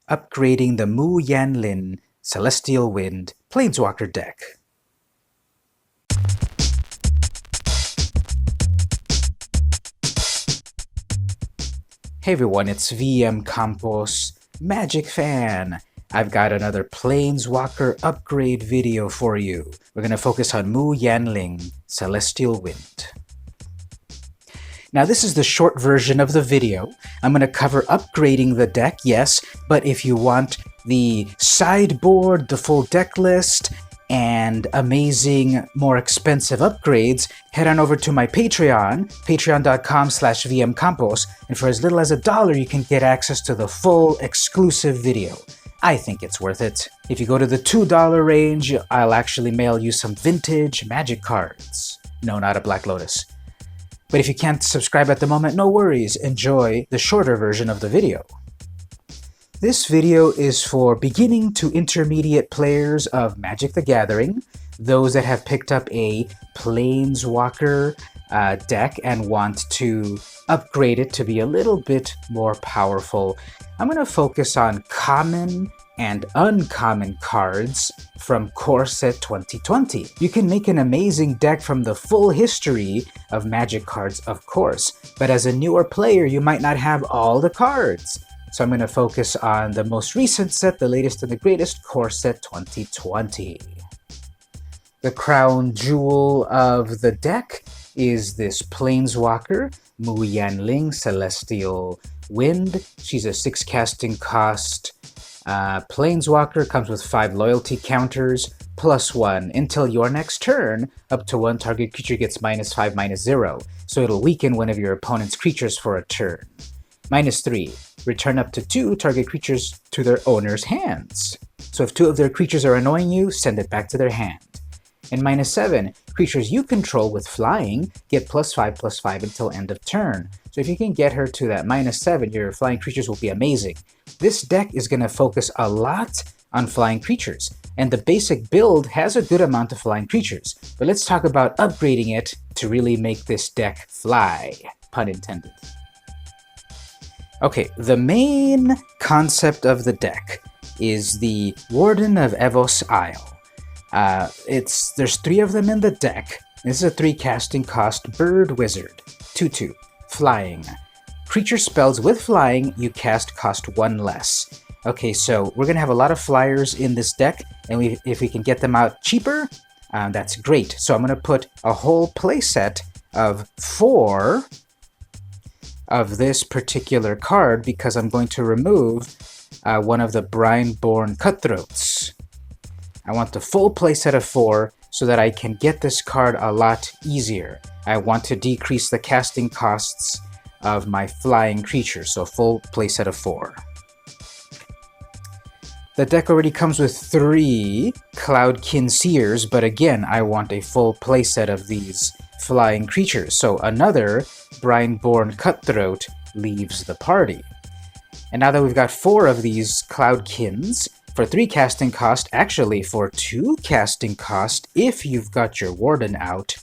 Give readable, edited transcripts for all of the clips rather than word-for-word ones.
upgrading the Mu Yanling Celestial Wind Planeswalker deck. Hey everyone, it's VM Campos, Magic fan. I've got another Planeswalker upgrade video for you. We're going to focus on Mu Yanling Celestial Wind. Now this is the short version of the video. I'm going to cover upgrading the deck, yes, but if you want the sideboard, the full deck list, and amazing, more expensive upgrades, head on over to my Patreon, patreon.com/vmcampos, and for as little as $1, you can get access to the full exclusive video. I think it's worth it. If you go to the $2 range, I'll actually mail you some vintage Magic cards. No, not a Black Lotus. But if you can't subscribe at the moment, no worries. Enjoy the shorter version of the video. This video is for beginning to intermediate players of Magic the Gathering, those that have picked up a Planeswalker deck and want to upgrade it to be a little bit more powerful. I'm going to focus on common and uncommon cards from Core Set 2020. You can make an amazing deck from the full history of Magic cards, of course, but as a newer player, you might not have all the cards. So I'm going to focus on the most recent set, the latest and the greatest, Core Set 2020. The crown jewel of the deck is this Planeswalker, Mu Yanling Celestial Wind. She's a 6 casting cost Planeswalker, comes with 5 loyalty counters, +1 until your next turn. Up to 1 target creature gets -5/-0, so it'll weaken one of your opponent's creatures for a turn. -3, return up to 2 target creatures to their owner's hands. So if 2 of their creatures are annoying you, send it back to their hand. And -7, creatures you control with flying get +5/+5 until end of turn. So if you can get her to that -7, your flying creatures will be amazing. This deck is going to focus a lot on flying creatures, and the basic build has a good amount of flying creatures. But let's talk about upgrading it to really make this deck fly, pun intended. Okay, the main concept of the deck is the Warden of FO's Isle. There's 3 of them in the deck. This is a 3 casting cost bird wizard, 2/2, flying. Creature spells with flying you cast cost 1 less. Okay, so we're gonna have a lot of flyers in this deck, and if we can get them out cheaper, that's great. So I'm gonna put a whole playset of 4 of this particular card because I'm going to remove one of the Brineborn Cutthroats. I want the full playset of 4 so that I can get this card a lot easier. I want to decrease the casting costs of my flying creatures, so full playset of 4. The deck already comes with 3 Cloudkin Seers, but again, I want a full playset of these flying creatures, so another Brineborn Cutthroat leaves the party. And now that we've got 4 of these Cloudkins, for 3 casting cost, actually for 2 casting cost, if you've got your Warden out,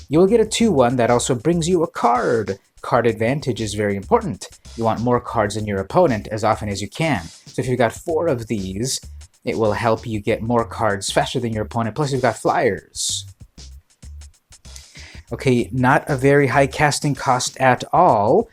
you'll get a 2/1 that also brings you a card. Card advantage is very important. You want more cards than your opponent as often as you can. So if you've got 4 of these, it will help you get more cards faster than your opponent, plus you've got flyers. Okay, not a very high casting cost at all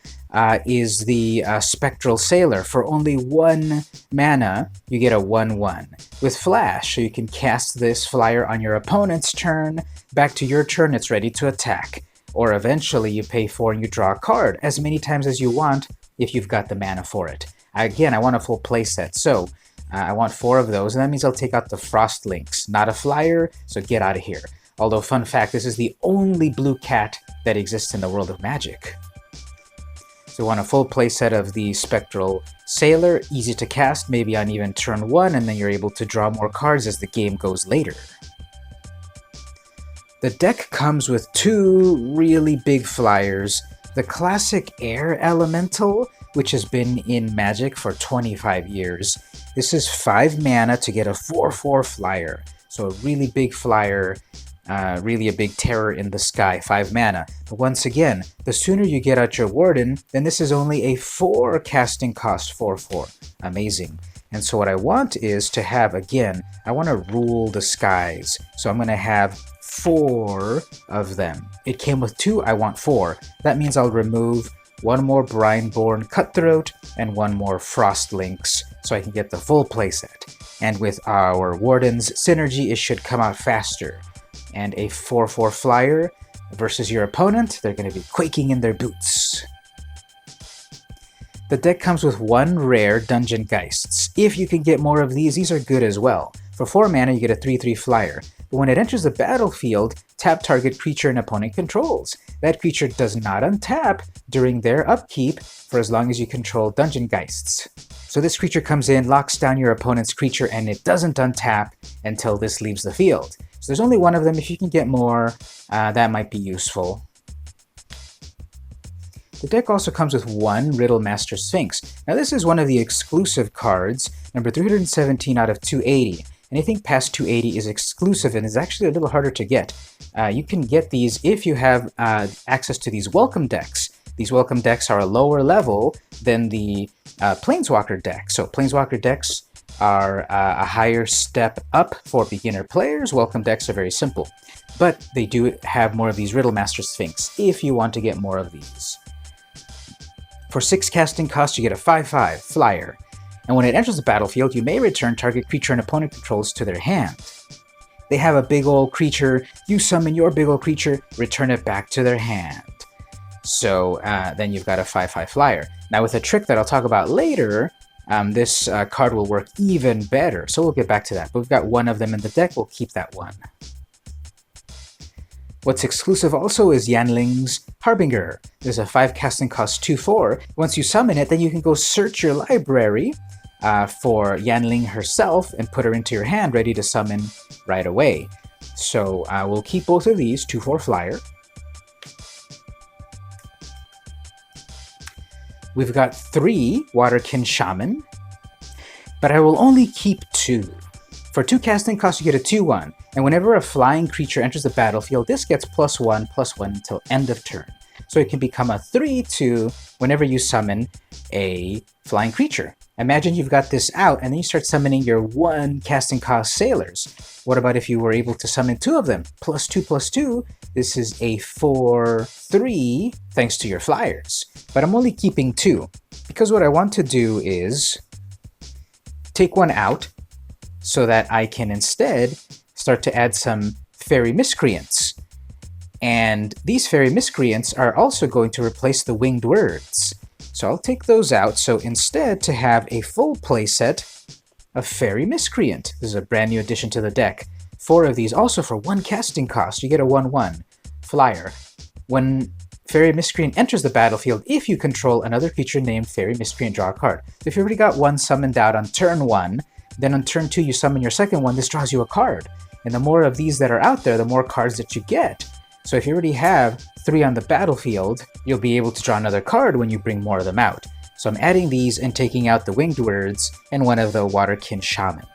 is the Spectral Sailor. For only 1 mana, you get a 1/1 with flash, so you can cast this flyer on your opponent's turn. Back to your turn, it's ready to attack. Or eventually you pay 4 and you draw a card as many times as you want if you've got the mana for it. Again, I want a full playset, so I want 4 of those, and that means I'll take out the Frostlinks. Not a flyer, so get out of here. Although, fun fact, this is the only blue cat that exists in the world of Magic. So we want a full playset of the Spectral Sailor, easy to cast, maybe on even turn 1, and then you're able to draw more cards as the game goes later. The deck comes with 2 really big flyers. The classic Air Elemental, which has been in Magic for 25 years. This is 5 mana to get a 4/4 flyer. So a really big flyer, really a big terror in the sky, 5 mana. But once again, the sooner you get out your Warden, then this is only a 4 casting cost 4/4. Amazing. And so what I want is to have, again, I want to rule the skies. So I'm going to have 4 of them. It came with 2, I want 4. That means I'll remove 1 more Brineborn Cutthroat and 1 more Frost Lynx so I can get the full playset. And with our Warden's synergy, it should come out faster. And a 4/4 flyer versus your opponent, they're going to be quaking in their boots. The deck comes with 1 rare Dungeon Geists. If you can get more of these are good as well. For 4 mana, you get a 3/3 flyer. But when it enters the battlefield, tap target creature an opponent controls. That creature does not untap during their upkeep for as long as you control Dungeon Geists. So this creature comes in, locks down your opponent's creature, and it doesn't untap until this leaves the field. So there's only 1 of them. If you can get more, that might be useful. The deck also comes with 1 Riddle Master Sphinx. Now this is one of the exclusive cards, number 317 out of 280. Anything past 280 is exclusive and is actually a little harder to get. You can get these if you have access to these welcome decks. These welcome decks are a lower level than the Planeswalker deck. So Planeswalker decks are a higher step up for beginner players. Welcome decks are very simple. But they do have more of these Riddle Master Sphinx if you want to get more of these. For 6 casting costs, you get a 5/5 flyer. And when it enters the battlefield, you may return target creature and opponent controls to their hand. They have a big old creature, you summon your big old creature, return it back to their hand. So then you've got a 5/5 flyer. Now with a trick that I'll talk about later, this card will work even better. So we'll get back to that. But we've got 1 of them in the deck, we'll keep that 1. What's exclusive also is Yanling's Harbinger. There's a 5 casting cost 2/4. Once you summon it, then you can go search your library for Yanling herself and put her into your hand ready to summon right away. So we'll keep both of these, 2/4 flyer. We've got 3 Waterkin Shaman, but I will only keep 2. For 2 casting costs, you get a 2/1, and whenever a flying creature enters the battlefield, this gets +1/+1 until end of turn. So it can become a 3/2 whenever you summon a flying creature. Imagine you've got this out, and then you start summoning your 1 casting cost sailors. What about if you were able to summon 2 of them? +2/+2, this is a 4/3 thanks to your flyers. But I'm only keeping 2, because what I want to do is take 1 out, so that I can instead start to add some Fairy Miscreants. And these Fairy Miscreants are also going to replace the Winged Words. So I'll take those out, so instead to have a full playset of Fairy Miscreant. This is a brand new addition to the deck. 4 of these, also for 1 casting cost, you get a 1/1 flyer. When Fairy Miscreant enters the battlefield, if you control another creature named Fairy Miscreant, draw a card. So if you already got 1 summoned out on turn 1, then on turn 2 you summon your second one, this draws you a card. And the more of these that are out there, the more cards that you get. So if you already have 3 on the battlefield, you'll be able to draw another card when you bring more of them out. So I'm adding these and taking out the Winged Words and 1 of the Waterkin Shaman.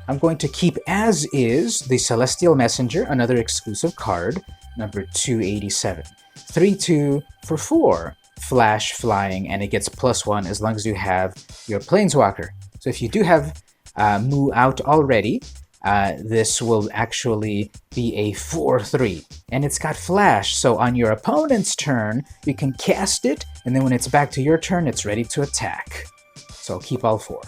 I'm going to keep as is the Celestial Messenger, another exclusive card, number 287. 3/2 for 4. Flash flying, and it gets +1 as long as you have your Planeswalker. So if you do have Mu out already, this will actually be a 4/3, and it's got Flash, so on your opponent's turn, you can cast it, and then when it's back to your turn, it's ready to attack. So I'll keep all 4.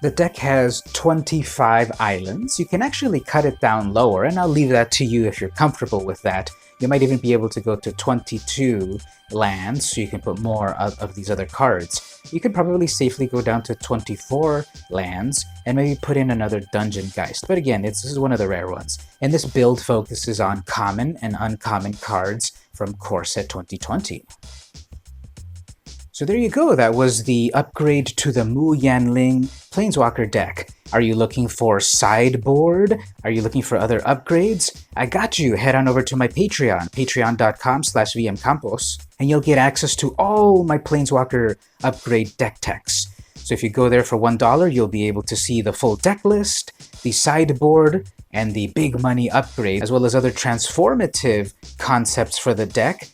The deck has 25 islands. You can actually cut it down lower, and I'll leave that to you if you're comfortable with that. You might even be able to go to 22 lands, so you can put more of these other cards. You could probably safely go down to 24 lands, and maybe put in another Dungeon Geist. But again, this is one of the rare ones. And this build focuses on common and uncommon cards from Core Set 2020. So there you go, that was the upgrade to the Mu Yanling Planeswalker deck. Are you looking for sideboard? Are you looking for other upgrades? I got you. Head on over to my Patreon, patreon.com/vmcampos, and you'll get access to all my Planeswalker upgrade deck techs. So if you go there for $1, you'll be able to see the full deck list, the sideboard, and the big money upgrade, as well as other transformative concepts for the deck.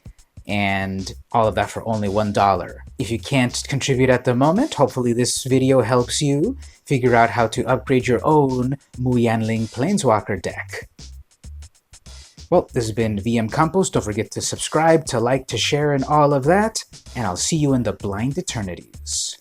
and all of that for only $1. If you can't contribute at the moment, hopefully this video helps you figure out how to upgrade your own Mu Yanling Planeswalker deck. Well, this has been VM Campos. Don't forget to subscribe, to like, to share, and all of that, and I'll see you in the blind eternities.